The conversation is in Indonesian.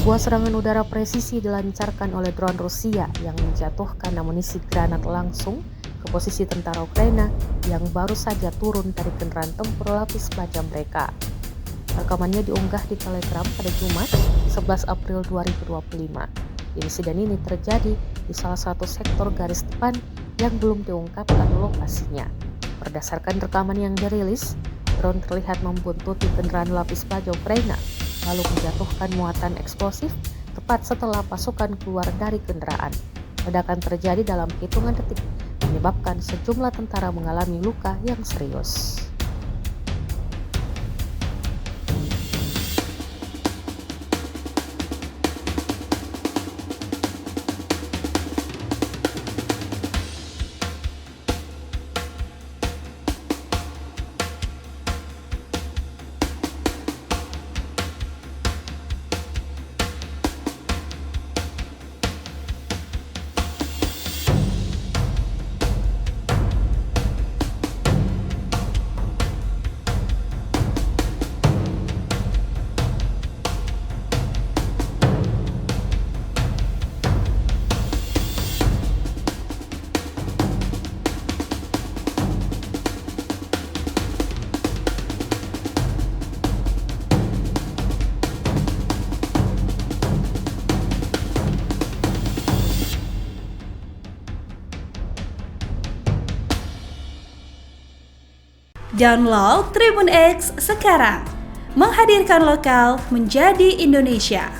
Sebuah serangan udara presisi dilancarkan oleh drone Rusia yang menjatuhkan amunisi granat langsung ke posisi tentara Ukraina yang baru saja turun dari kendaraan tempur lapis baja mereka. Rekamannya diunggah di Telegram pada Jumat, 11 April 2025. Insiden ini terjadi di salah satu sektor garis depan yang belum diungkapkan lokasinya. Berdasarkan rekaman yang dirilis, drone terlihat membuntuti kendaraan lapis baja Ukraina, lalu menjatuhkan muatan eksplosif tepat setelah pasukan keluar dari kendaraan. Ledakan terjadi dalam hitungan detik, menyebabkan sejumlah tentara mengalami luka yang serius. Download Tribun X sekarang, menghadirkan lokal menjadi Indonesia.